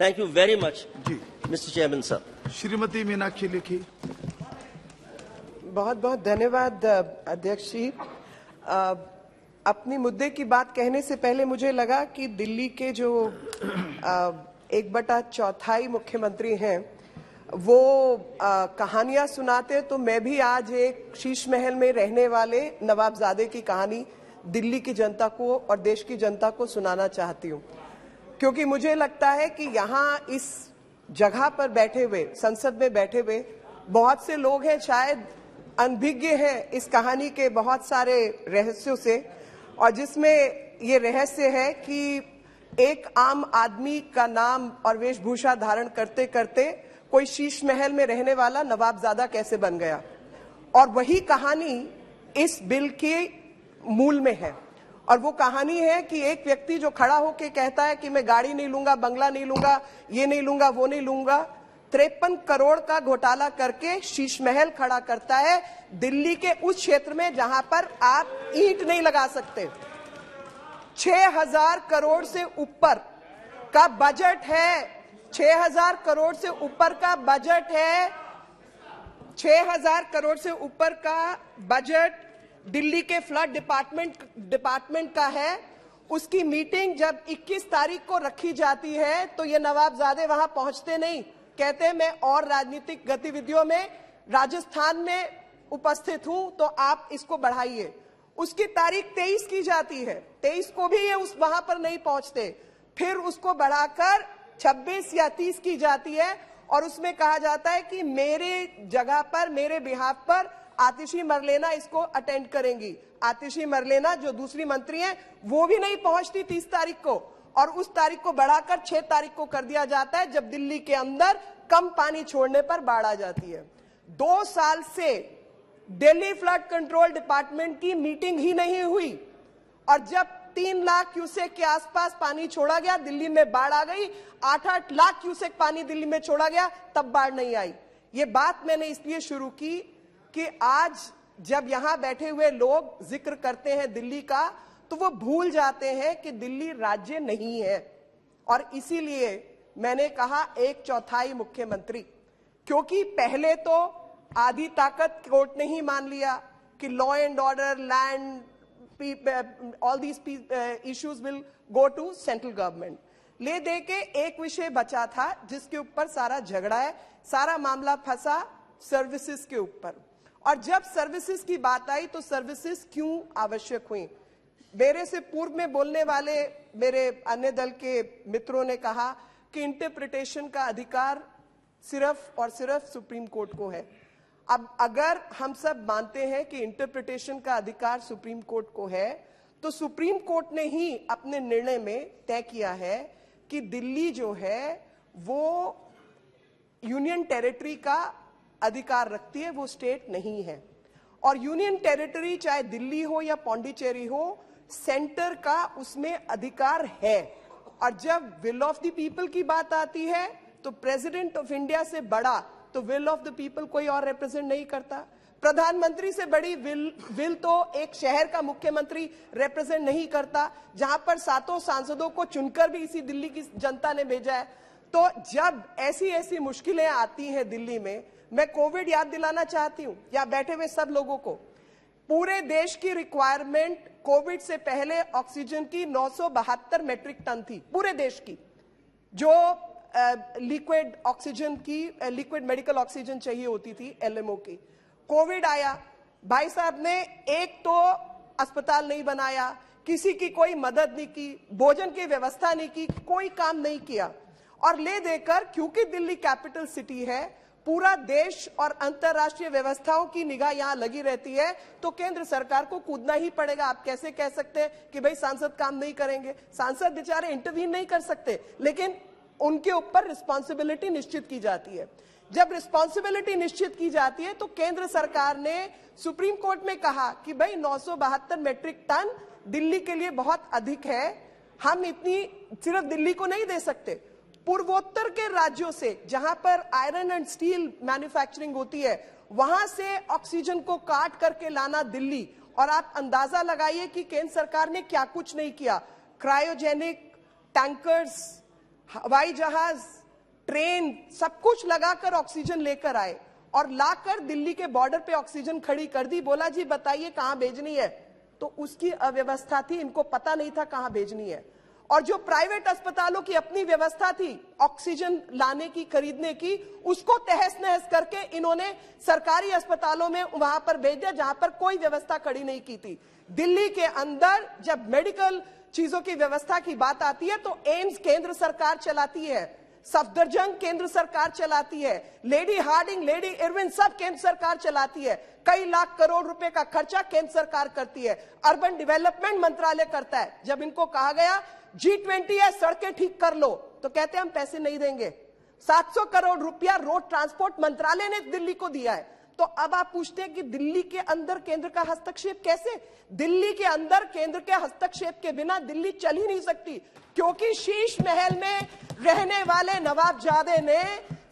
Thank you very much, Mr. Chairman, sir. Shrimati Meenakshi Lekhi. बहुत बहुत धन्यवाद अध्यक्ष जी। अपनी मुद्दे की बात कहने से पहले मुझे लगा कि दिल्ली के जो 1/4 मुख्यमंत्री हैं वो कहानियां सुनाते, तो मैं भी आज एक शीश महल में रहने वाले नवाबजादे की कहानी दिल्ली की जनता को और देश की जनता को सुनाना चाहती हूँ, क्योंकि मुझे लगता है कि यहाँ इस जगह पर बैठे हुए, संसद में बैठे हुए बहुत से लोग हैं शायद अनभिज्ञ हैं इस कहानी के बहुत सारे रहस्यों से, और जिसमें ये रहस्य है कि एक आम आदमी का नाम और वेशभूषा धारण करते करते कोई शीश महल में रहने वाला नवाबजादा कैसे बन गया, और वही कहानी इस बिल के मूल में है। और वो कहानी है कि एक व्यक्ति जो खड़ा होकर कहता है कि मैं गाड़ी नहीं लूंगा, बंगला नहीं लूंगा, ये नहीं लूंगा, वो नहीं लूंगा, 53 करोड़ का घोटाला करके शीश महल खड़ा करता है दिल्ली के उस क्षेत्र में जहां पर आप ईंट नहीं लगा सकते। 6000 करोड़ से ऊपर का बजट है, 6000 करोड़ से ऊपर का बजट है, 6000 करोड़ से ऊपर का बजट दिल्ली के फ्लड डिपार्टमेंट का है। उसकी मीटिंग जब 21 तारीख को रखी जाती है तो ये नवाबजादे वहां पहुंचते नहीं, कहते हैं मैं और राजनीतिक गतिविधियों में राजस्थान में उपस्थित हूं, तो आप इसको बढ़ाइए। उसकी तारीख 23 की जाती है, 23 को भी ये वहां पर नहीं पहुंचते, फिर उसको बढ़ाकर 26 या 30 की जाती है और उसमें कहा जाता है कि मेरे जगह पर, मेरे बिहाफ पर आतिशी मरलेना इसको अटेंड करेंगी। आतिशी मरलेना जो दूसरी मंत्री हैं वो भी नहीं पहुंचती 30 तारीख को, और उस तारीख को बढ़ाकर 6 तारीख को कर दिया जाता है जब दिल्ली के अंदर कम पानी छोड़ने पर बाढ़ आ जाती है। 2 साल से दिल्ली फ्लड कंट्रोल डिपार्टमेंट की मीटिंग ही नहीं हुई, और जब 3 लाख क्यूसेक के आसपास पानी छोड़ा गया, दिल्ली में बाढ़ आ गई, 8-8 लाख क्यूसेक पानी दिल्ली में छोड़ा गया, तब बाढ़ नहीं आई। ये बात मैंने इसलिए शुरू की कि आज जब यहां बैठे हुए लोग जिक्र करते हैं दिल्ली का, तो वो भूल जाते हैं कि दिल्ली राज्य नहीं है। और इसीलिए मैंने कहा 1/4 मुख्यमंत्री, क्योंकि पहले तो आधी ताकत कोर्ट ने ही मान लिया कि law and order, land, all these issues will go to central government. ले दे के एक विषय बचा था जिसके ऊपर सारा झगड़ा है, सारा मामला फंसा सर्विसेज के ऊपर। और जब सर्विसेज की बात आई तो सर्विसेज क्यों आवश्यक हुई, मेरे से पूर्व में बोलने वाले मेरे अन्य दल के मित्रों ने कहा कि इंटरप्रिटेशन का अधिकार सिर्फ और सिर्फ सुप्रीम कोर्ट को है। अब अगर हम सब मानते हैं कि इंटरप्रिटेशन का अधिकार सुप्रीम कोर्ट को है, तो सुप्रीम कोर्ट ने ही अपने निर्णय में तय किया है कि दिल्ली जो है वो यूनियन टेरिटरी का अधिकार रखती है, वो स्टेट नहीं है। और यूनियन टेरिटरी चाहे दिल्ली हो या पौंडीचेरी हो, सेंटर का उसमें अधिकार है। और जब विल ऑफ द पीपल की बात आती है तो प्रेसिडेंट ऑफ इंडिया से बड़ा तो विल ऑफ द पीपल कोई और रिप्रेजेंट नहीं करता। प्रधानमंत्री से बड़ी विल तो एक शहर का मुख्यमंत्री रिप्रेजेंट नहीं करता, जहां पर 7 सांसदों को चुनकर भी इसी दिल्ली की जनता ने भेजा है। तो जब ऐसी ऐसी मुश्किलें आती हैं दिल्ली में, मैं कोविड याद दिलाना चाहती हूं या बैठे हुए सब लोगों को, पूरे देश की रिक्वायरमेंट कोविड से पहले ऑक्सीजन की 972 मेट्रिक टन थी, पूरे देश की, जो लिक्विड ऑक्सीजन की, लिक्विड मेडिकल ऑक्सीजन चाहिए होती थी एलएमओ की। कोविड आया, भाई साहब ने एक तो अस्पताल नहीं बनाया, किसी की कोई मदद नहीं की, भोजन की व्यवस्था नहीं की, कोई काम नहीं किया। और ले देकर, क्योंकि दिल्ली कैपिटल सिटी है, पूरा देश और अंतरराष्ट्रीय व्यवस्थाओं की निगाह यहां लगी रहती है, तो केंद्र सरकार को कूदना ही पड़ेगा। आप कैसे कह सकते हैं कि भाई सांसद काम नहीं करेंगे? सांसद बेचारे इंटरवीन नहीं कर सकते, लेकिन उनके ऊपर रिस्पॉन्सिबिलिटी निश्चित की जाती है। जब रिस्पॉन्सिबिलिटी निश्चित की जाती है तो केंद्र सरकार ने सुप्रीम कोर्ट में कहा कि भाई 972 मेट्रिक टन दिल्ली के लिए बहुत अधिक है, हम इतनी सिर्फ दिल्ली को नहीं दे सकते, पूर्वोत्तर के राज्यों से जहां पर आयरन एंड स्टील मैन्युफैक्चरिंग होती है, वहां से ऑक्सीजन को काट करके लाना दिल्ली। और आप अंदाजा लगाइए कि केंद्र सरकार ने क्या कुछ नहीं किया। क्रायोजेनिक टैंकर्स, हवाई जहाज, ट्रेन, सब कुछ लगाकर ऑक्सीजन लेकर आए और लाकर दिल्ली के बॉर्डर पे ऑक्सीजन खड़ी कर दी। बोला जी बताइए कहां भेजनी है, तो उसकी अव्यवस्था थी, इनको पता नहीं था कहां भेजनी है। और जो प्राइवेट अस्पतालों की अपनी व्यवस्था थी ऑक्सीजन लाने की, खरीदने की, उसको तहस नहस करके इन्होंने सरकारी अस्पतालों में वहां पर भेज दिया जहां पर कोई व्यवस्था खड़ी नहीं की थी। दिल्ली के अंदर जब मेडिकल चीजों की व्यवस्था की बात आती है तो एम्स केंद्र सरकार चलाती है, सफदरजंग केंद्र सरकार चलाती है, लेडी हार्डिंग, लेडी इरविन सब केंद्र सरकार चलाती है। कई लाख करोड़ रुपए का खर्चा केंद्र सरकार करती है, अर्बन डेवलपमेंट मंत्रालय करता है। जब इनको कहा गया G20 है, सड़कें ठीक कर लो, तो कहते हैं हम पैसे नहीं देंगे। 700 करोड़ रुपया रोड ट्रांसपोर्ट मंत्रालय ने दिल्ली को दिया है। तो अब आप पूछते हैं कि दिल्ली के अंदर केंद्र का हस्तक्षेप कैसे? दिल्ली के अंदर केंद्र के हस्तक्षेप के बिना दिल्ली चल ही नहीं सकती, क्योंकि शीश महल में रहने वाले नवाबजादे ने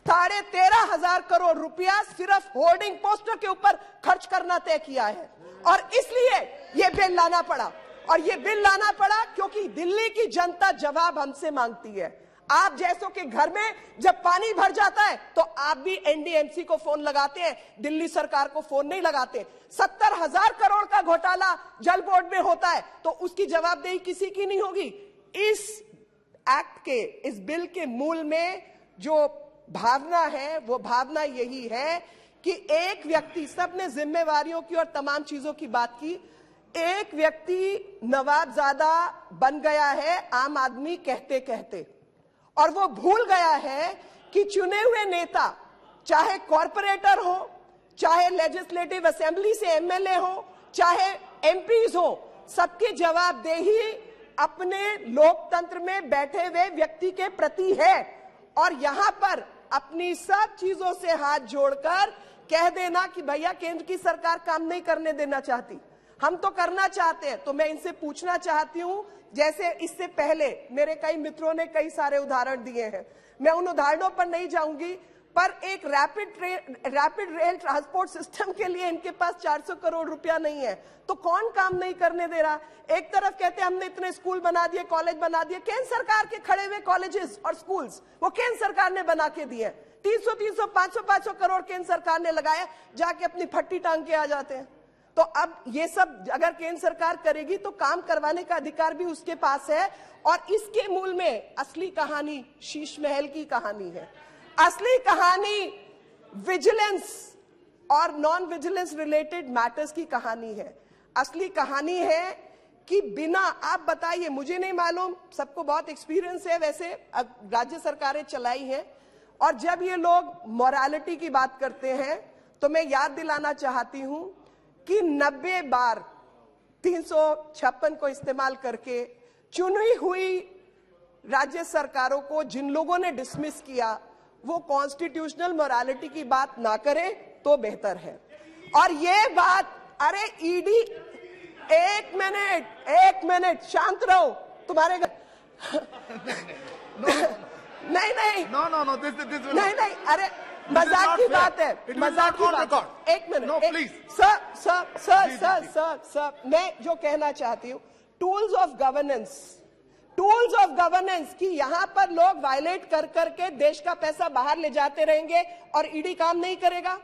13,500 करोड़ रुपया सिर्फ होर्डिंग पोस्टर के ऊपर खर्च करना तय किया है। और इसलिए यह बिल लाना पड़ा, और यह बिल लाना पड़ा क्योंकि दिल्ली की जनता जवाब हमसे मांगती है। आप जैसों के घर में जब पानी भर जाता है तो आप भी एनडीएमसी को फोन लगाते हैं, दिल्ली सरकार को फोन नहीं लगाते। 70,000 करोड़ का घोटाला जल बोर्ड में होता है तो उसकी जवाबदेही किसी की नहीं होगी। इस एक्ट के, इस बिल के मूल में जो भावना है वो भावना यही है कि एक व्यक्ति, सबने जिम्मेवारियों की और तमाम चीजों की बात की, एक व्यक्ति नवाबजादा बन गया है आम आदमी कहते कहते, और वो भूल गया है कि चुने हुए नेता, चाहे कॉरपोरेटर हो, चाहे लेजिस्लेटिव असेंबली से एमएलए हो, चाहे एमपीज हो, सबकी जवाबदेही अपने लोकतंत्र में बैठे हुए व्यक्ति के प्रति है। और यहां पर अपनी सब चीजों से हाथ जोड़कर कह देना कि भैया केंद्र की सरकार काम नहीं करने देना चाहती, हम तो करना चाहते हैं। तो मैं इनसे पूछना चाहती हूं, जैसे इससे पहले मेरे कई मित्रों ने कई सारे उदाहरण दिए हैं, मैं उन उदाहरणों पर नहीं जाऊंगी, पर एक रैपिड रेल ट्रांसपोर्ट सिस्टम के लिए इनके पास 400 करोड़ रुपया नहीं है, तो कौन काम नहीं करने दे रहा? एक तरफ कहते हैं हमने इतने स्कूल बना दिए, कॉलेज बना दिए, केंद्र सरकार के खड़े हुए कॉलेजेस और स्कूल्स वो केंद्र सरकार ने बना के दिए। 300, 500 करोड़ केंद्र सरकार ने लगाया, जाके अपनी फट्टी टांग के आ जाते हैं। तो अब ये सब अगर केंद्र सरकार करेगी तो काम करवाने का अधिकार भी उसके पास है। और इसके मूल में असली कहानी शीश महल की कहानी है। असली कहानी विजिलेंस और नॉन विजिलेंस रिलेटेड मैटर्स की कहानी है। असली कहानी है कि बिना, आप बताइए, मुझे नहीं मालूम, सबको बहुत एक्सपीरियंस है, वैसे राज्य सरकारें चलाई हैं, और जब ये लोग मोरालिटी की बात करते हैं तो मैं याद दिलाना चाहती हूं कि 90 बार 356 को इस्तेमाल करके चुनी हुई राज्य सरकारों को जिन लोगों ने डिसमिस किया, वो कॉन्स्टिट्यूशनल मोरालिटी की बात ना करें तो बेहतर है। और ये बात, अरे ईडी, एक मिनट शांत रहो, तुम्हारे घर नहीं, नहीं, अरे मजाक की बात है, मजाक की बात। एक मिनट, सर, मैं जो कहना चाहती हूँ, टूल्स ऑफ गवर्नेंस की यहां पर लोग वायलेट कर करके देश का पैसा बाहर ले जाते रहेंगे और ईडी काम नहीं करेगा।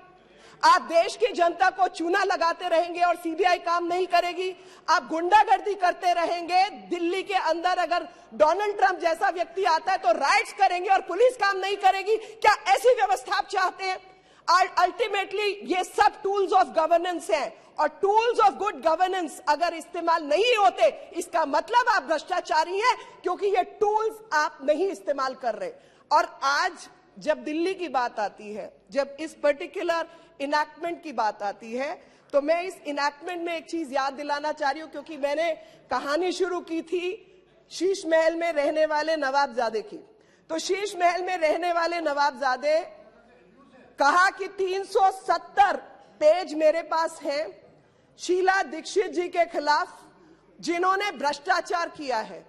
आप देश की जनता को चूना लगाते रहेंगे और सीबीआई काम नहीं करेगी। आप गुंडागर्दी करते रहेंगे। दिल्ली के अंदर अगर डोनाल्ड ट्रंप जैसा व्यक्ति आता है तो राइट्स करेंगे और पुलिस काम नहीं करेगी। क्या ऐसी व्यवस्था आप चाहते हैं? अल्टीमेटली ये सब टूल्स ऑफ गवर्नेंस हैं, और टूल्स ऑफ गुड गवर्नेंस अगर इस्तेमाल नहीं होते, इसका मतलब आप भ्रष्टाचारी हैं, क्योंकि ये टूल्स आप नहीं इस्तेमाल कर रहे। और आज जब दिल्ली की बात आती है, जब इस पर्टिकुलर इनैक्टमेंट की बात आती है, तो मैं इस इनैक्टमेंट में एक चीज याद दिलाना चाह रही हूं, क्योंकि मैंने कहानी शुरू की थी शीश महल में रहने वाले नवाबजादे की। तो शीश महल में रहने वाले नवाबजादे कहा कि 370 पेज मेरे पास है शीला दीक्षित जी के खिलाफ, जिन्होंने भ्रष्टाचार किया है,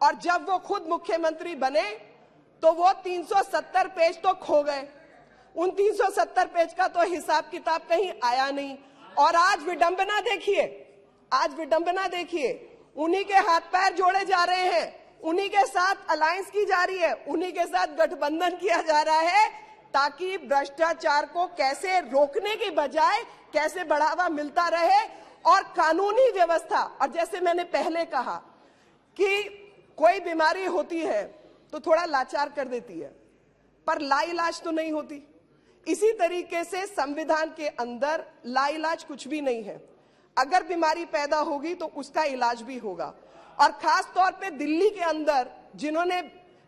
और जब वो खुद मुख्यमंत्री बने तो वो 370 पेज तो खो गए। उन 370 पेज का तो हिसाब किताब कहीं आया नहीं। और आज विडंबना देखिए, उन्हीं के हाथ पैर जोड़े जा रहे हैं, उन्हीं के साथ अलायंस की जा रही है, उन्हीं के साथ गठबंधन किया जा रहा है, ताकि भ्रष्टाचार को कैसे रोकने की बजाय कैसे बढ़ावा मिलता रहे और कानूनी व्यवस्था। और जैसे मैंने पहले कहा कि कोई बीमारी होती है तो थोड़ा लाचार कर देती है, पर लाइलाज तो नहीं होती। इसी तरीके से संविधान के अंदर लाइलाज कुछ भी नहीं है। अगर बीमारी पैदा होगी तो उसका इलाज भी होगा। और खास तौर पे दिल्ली के अंदर जिन्होंने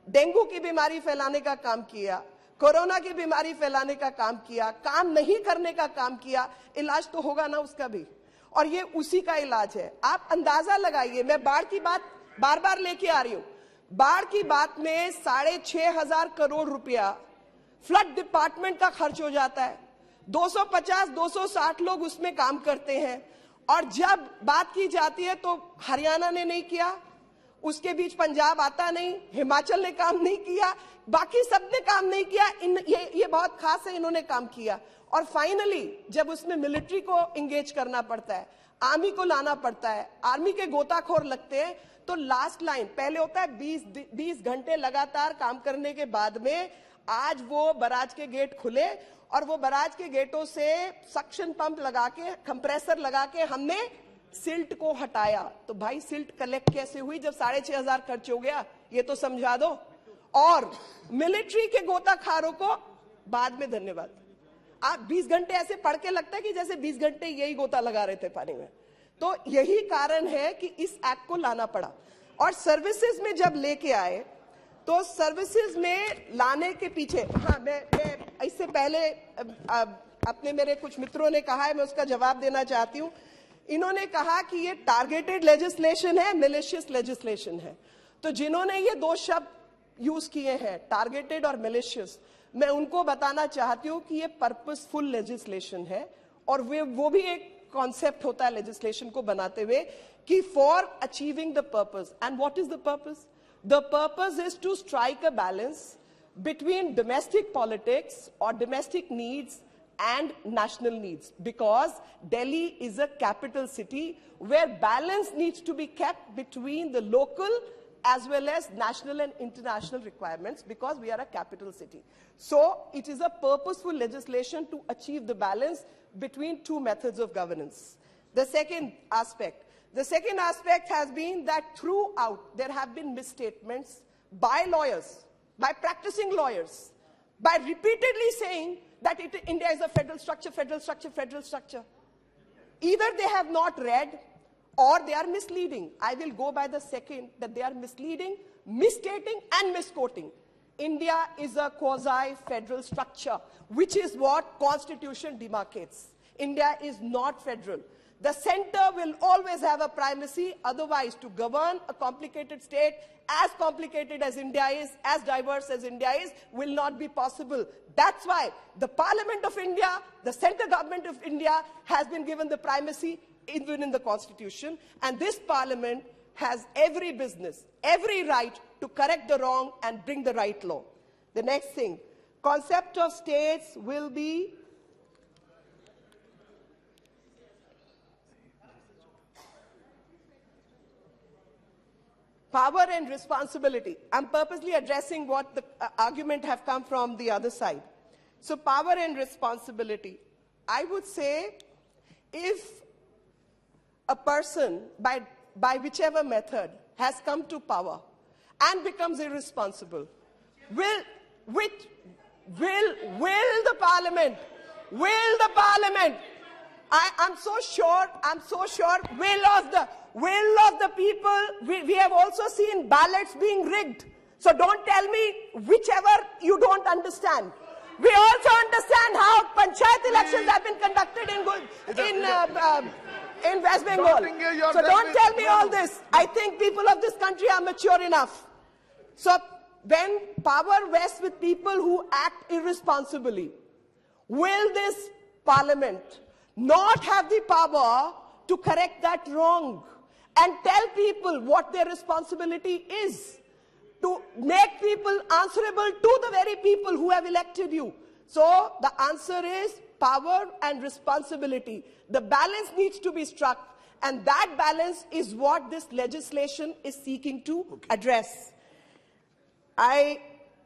डेंगू की बीमारी फैलाने का काम किया, कोरोना की बीमारी फैलाने का काम किया, काम नहीं करने का काम किया, इलाज तो होगा ना उसका भी। और ये उसी का इलाज है। आप अंदाजा लगाइए, मैं बाढ़ की बात बार बार लेके आ रही हूं। बाढ़ की बात में 6,500 करोड़ रुपया फ्लड डिपार्टमेंट का खर्च हो जाता है। 250-260 लोग उसमें काम करते हैं। और जब बात की जाती है तो हरियाणा ने नहीं किया, उसके बीच पंजाब आता नहीं, हिमाचल ने काम नहीं किया, बाकी सबने काम नहीं किया। ये बहुत खास है, इन्होंने काम किया। और फाइनली जब उसमें मिलिट्री को एंगेज करना पड़ता है, आर्मी को लाना पड़ता है, आर्मी के गोताखोर लगते हैं, तो लास्ट लाइन पहले होता है 20 घंटे लगातार काम करने के बाद में आज वो बराज के गेट खुले और वो बराज के गेटों से सक्शन पंप लगा के, कंप्रेसर लगा के हमने सिल्ट को हटाया। तो भाई सिल्ट कलेक्ट कैसे हुई जब 6,500 खर्च हो गया, ये तो समझा दो। और मिलिट्री के गोताखारों को बाद में धन्यवाद। आप 20 घंटे ऐसे पढ़ के लगता है कि जैसे 20 घंटे यही गोता लगा रहे थे पानी में। तो यही कारण है कि इस एक्ट को लाना पड़ा। और सर्विसेज में जब लेके आए तो सर्विसेज में लाने के पीछे, हाँ मैं इससे पहले अपने मेरे कुछ मित्रों ने कहा है, मैं उसका जवाब देना चाहती हूँ। इन्होंने कहा कि ये टारगेटेड लेजिस्लेशन है, मिलिशियस लेजिस्लेशन है। तो जिन्होंने ये दो शब्द यूज किए हैं, टारगेटेड और मिलिशियस, मैं उनको बताना चाहती हूँ कि ये पर्पसफुल लेजिस्लेशन है। और वो भी एक कॉन्सेप्ट होता है लेजिस्लेशन को बनाते हुए कि for achieving the purpose. And what is the purpose? The purpose is to strike a balance between domestic politics or domestic needs and national needs, because Delhi is a capital city where balance needs to be kept between the local as well as national and international requirements, because we are a capital city. So it is a purposeful legislation to achieve the balance between two methods of governance. The second aspect has been that throughout there have been misstatements by lawyers, by practicing lawyers, by repeatedly saying that India is a federal structure, federal structure, federal structure. Either they have not read or they are misleading. I will go by the second, that they are misleading, misstating and misquoting. India is a quasi-federal structure, which is what Constitution demarcates. India is not federal. The center will always have a primacy. Otherwise, to govern a complicated state as complicated as India is, as diverse as India is, will not be possible. That's why the Parliament of India, the center government of India, has been given the primacy even in the Constitution. And this Parliament has every business, every right to correct the wrong and bring the right law. The next thing, concept of states will be power and responsibility. I'm purposely addressing what the argument have come from the other side. So power and responsibility. I would say if a person, by whichever method, has come to power and becomes irresponsible, will the parliament, I'm so sure, will of the people, we have also seen ballots being rigged. So don't tell me whichever you don't understand. We also understand how panchayat elections have been conducted in West Bengal. So don't tell me all this. I think people of this country are mature enough. So when power vests with people who act irresponsibly, will this parliament not have the power to correct that wrong and tell people what their responsibility is, to make people answerable to the very people who have elected you? So the answer is power and responsibility. The balance needs to be struck, And that balance is what this legislation is seeking to address.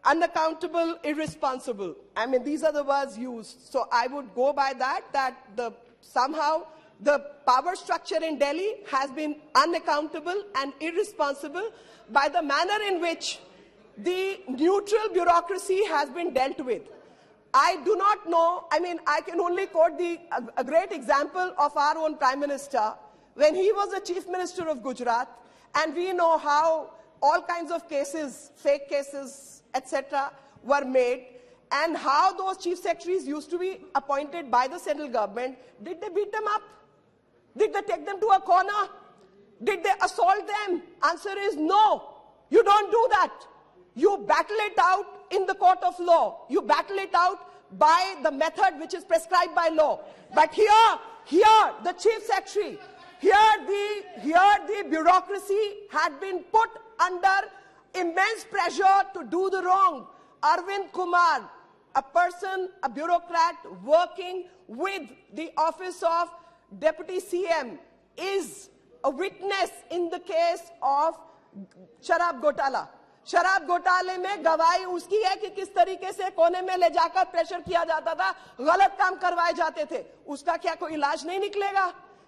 Unaccountable, irresponsible. I mean, these are the words used. So I would go by that somehow the power structure in Delhi has been unaccountable and irresponsible by the manner in which the neutral bureaucracy has been dealt with. I do not know, I mean, I can only quote a great example of our own Prime Minister when he was the Chief Minister of Gujarat, and we know how all kinds of cases, fake cases, etc., were made, and how those chief secretaries used to be appointed by the central government. Did they beat them up? Did they take them to a corner? Did they assault them? Answer is no. You don't do that. You battle it out in the court of law. You battle it out by the method which is prescribed by law. But here, the chief secretary, here the bureaucracy had been put under immense pressure to do the wrong. Arvind Kumar, a person, a bureaucrat working with the office of Deputy CM, is a witness in the case of शराब घोटाला. शराब घोटाले में गवाही उसकी है कि किस तरीके से कोने में ले जाकर प्रेशर किया जाता था, गलत काम करवाए जाते थे. उसका क्या कोई इलाज नहीं निकलेगा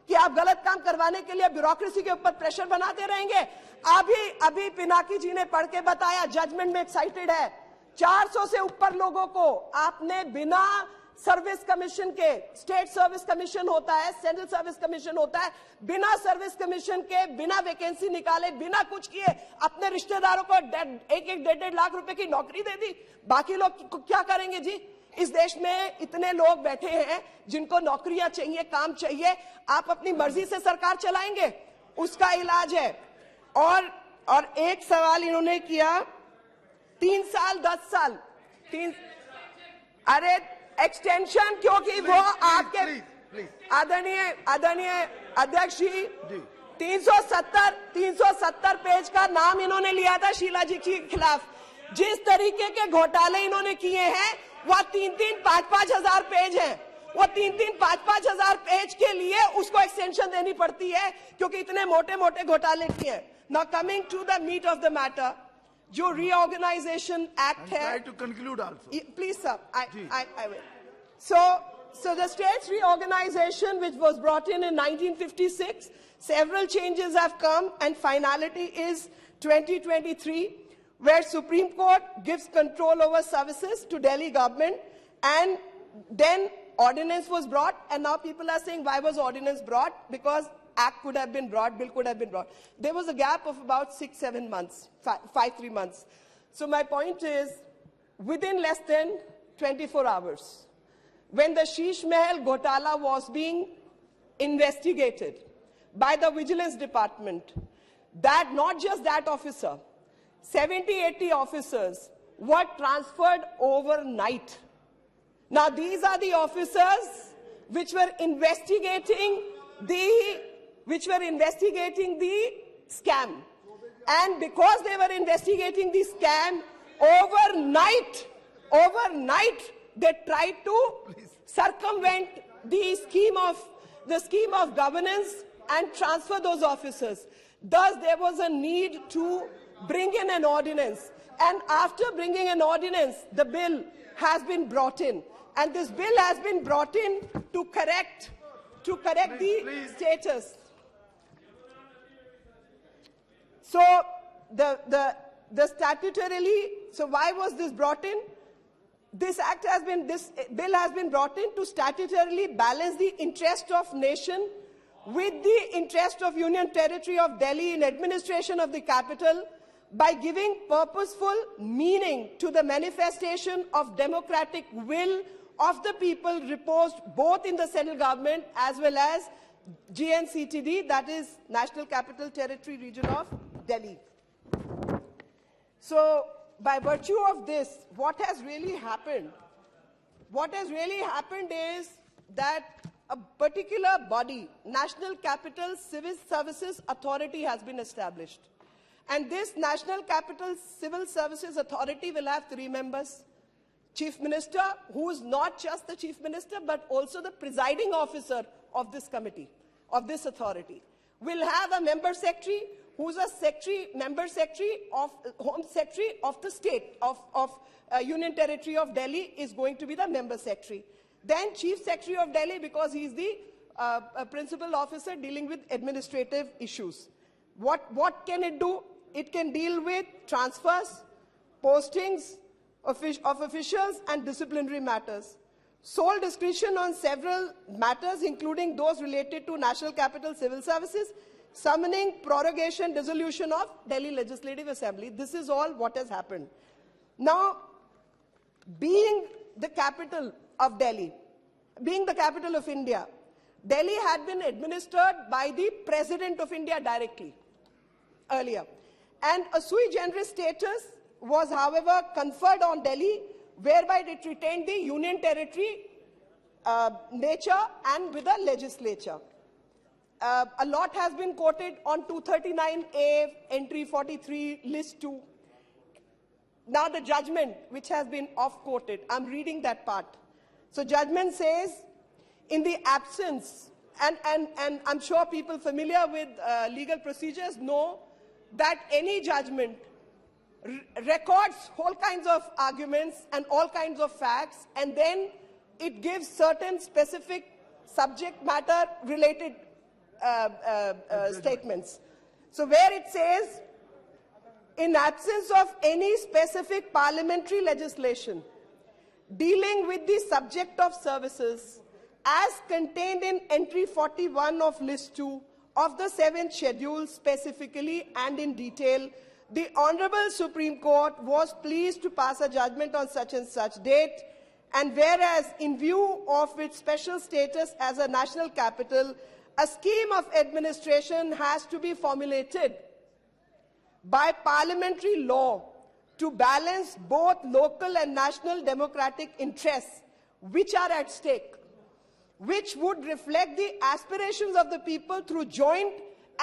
कि आप गलत काम करवाने के लिए ब्यूरोक्रेसी के ऊपर प्रेशर बनाते रहेंगे? अभी पिनाकी जी ने पढ़ के बताया, जजमेंट में एक्साइटेड है. 400 से ऊपर लोगों को आपने बिना सर्विस कमीशन के, स्टेट सर्विस कमीशन होता है, सेंट्रल सर्विस कमीशन होता है, बिना सर्विस कमीशन के, बिना वैकेंसी निकाले, बिना कुछ किए अपने रिश्तेदारों को 1-1.5 लाख रुपए की नौकरी दे दी. बाकी लोग क्या करेंगे जी? इस देश में इतने लोग बैठे हैं जिनको नौकरियां चाहिए, काम चाहिए. आप अपनी मर्जी से सरकार चलाएंगे? उसका इलाज है. और एक सवाल इन्होंने किया, 3 साल 10 साल, अरे एक्सटेंशन, क्योंकि वो आपके आदरणीय अध्यक्ष जी 370 पेज का नाम इन्होंने लिया था शीला जी के खिलाफ. जिस तरीके के घोटाले इन्होंने किए हैं वह 3-3, 5-5 हजार पेज हैं. वो 3-3, 5-5 हजार पेज के लिए उसको एक्सटेंशन देनी पड़ती है क्योंकि इतने मोटे घोटाले किए. Now coming to the meat of the matter, जो रीऑर्गेनाइजेशन एक्ट है. Try to conclude also. Please, sir. I will. So the state's reorganization, which was brought in 1956, several changes have come, and finality is 2023, where Supreme Court gives control over services to Delhi government, and then ordinance was brought, and now people are saying, why was ordinance brought? Because act could have been brought, bill could have been brought. There was a gap of about 6-7 months, 5-3 months. So my point is, within less than 24 hours, when the Sheesh Mahal Ghotala was being investigated by the Vigilance Department, that not just that officer, 70-80 officers were transferred overnight. Now these are the officers which were investigating the scam. And because they were investigating the scam, overnight, they tried to circumvent the scheme of governance and transfer those officers. Thus, there was a need to bring in an ordinance. And after bringing an ordinance, the bill has been brought in. And this bill has been brought in to correct the status. So the statutorily, so why was this brought in? This bill has been brought in to statutorily balance the interest of nation with the interest of Union Territory of Delhi in administration of the capital by giving purposeful meaning to the manifestation of democratic will of the people reposed both in the central government as well as GNCTD, that is National Capital Territory region of Delhi. So, by virtue of this, what has really happened is that a particular body, National Capital Civil Services Authority, has been established. And this National Capital Civil Services Authority will have 3 members. Chief Minister, who is not just the Chief Minister, but also the presiding officer of this committee, of this authority. will have a member secretary who's a member secretary of Home Secretary of the state of Union Territory of Delhi is going to be the member secretary. Then Chief Secretary of Delhi, because he's the principal officer dealing with administrative issues. What can it do? It can deal with transfers, postings of officials and disciplinary matters. Sole discretion on several matters, including those related to National Capital Civil Services, summoning, prorogation, dissolution of Delhi Legislative Assembly. This is all what has happened. Now, being the capital of Delhi, being the capital of India, Delhi had been administered by the President of India directly earlier. And a sui generis status was, however, conferred on Delhi, whereby it retained the union territory nature and with a legislature. A lot has been quoted on 239A, entry 43, list 2. Now the judgment, which has been off-quoted, I'm reading that part. So judgment says, in the absence, and I'm sure people familiar with legal procedures know that any judgment records all kinds of arguments and all kinds of facts, and then it gives certain specific subject matter related statements. So where it says, in absence of any specific parliamentary legislation dealing with the subject of services as contained in entry 41 of list 2 of the 7th schedule specifically and in detail, the Honorable Supreme Court was pleased to pass a judgment on such and such date, and whereas in view of its special status as a national capital, a scheme of administration has to be formulated by parliamentary law to balance both local and national democratic interests which are at stake, which would reflect the aspirations of the people through joint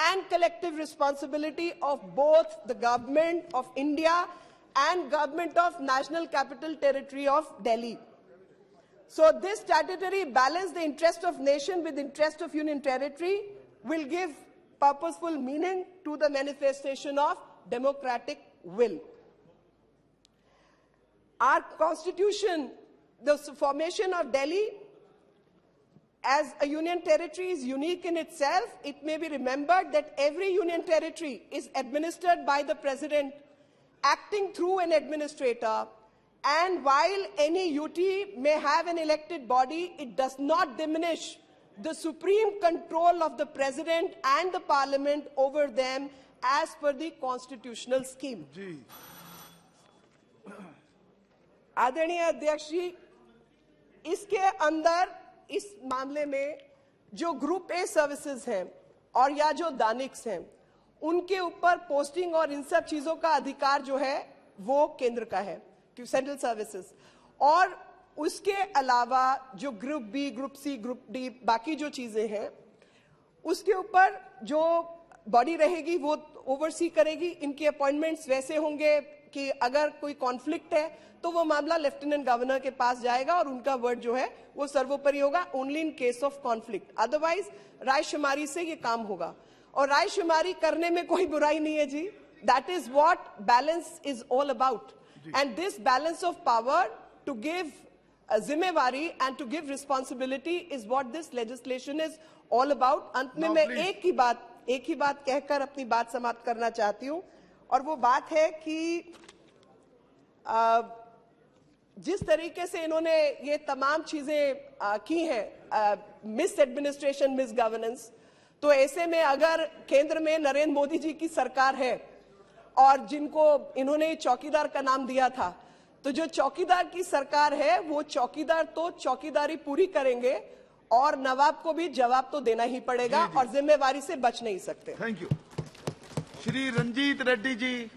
and collective responsibility of both the Government of India and Government of National Capital Territory of Delhi. So this statutory balance, the interest of nation with interest of union territory, will give purposeful meaning to the manifestation of democratic will. Our constitution, the formation of Delhi as a union territory is unique in itself. It may be remembered that every union territory is administered by the president acting through an administrator, and while any UT may have an elected body, it does not diminish the supreme control of the president and the parliament over them as per the constitutional scheme. आदरणीय अध्यक्ष जी, इसके अंदर इस मामले में जो group A services हैं और या जो दानिक्स हैं, उनके ऊपर पोस्टिंग और इन सब चीजों का अधिकार जो है वो केंद्र का है, सेंट्रल सर्विसेज। और उसके अलावा जो group B, group C, group D, बाकी जो चीजें हैं, उसके ऊपर जो बॉडी रहेगी वो ओवरसी करेगी। इनके अपॉइंटमेंट्स वैसे होंगे कि अगर कोई कॉन्फ्लिक्ट है तो वो मामला लेफ्टिनेंट गवर्नर के पास जाएगा और उनका वर्ड जो है वो सर्वोपरि होगा, only in case of conflict. Otherwise रायशुमारी से ये काम होगा, और रायशुमारी करने में कोई बुराई नहीं है जी। That is what balance is all about, and this balance of power to give जिम्मेवारी and to give responsibility is what this legislation is all about. अंत में मैं एक ही बात कहकर अपनी बात समाप्त करना चाहती हूं, और वो बात है कि जिस तरीके से इन्होंने ये तमाम चीजें की हैं, मिस एडमिनिस्ट्रेशन, मिस गवर्नेंस, तो ऐसे में अगर केंद्र में नरेंद्र मोदी जी की सरकार है और जिनको इन्होंने चौकीदार का नाम दिया था, तो जो चौकीदार की सरकार है वो चौकीदार तो चौकीदारी पूरी करेंगे और नवाब को भी जवाब तो देना ही पड़ेगा और जिम्मेवारी से बच नहीं सकते। Thank you. Shri Ranjit Reddy ji.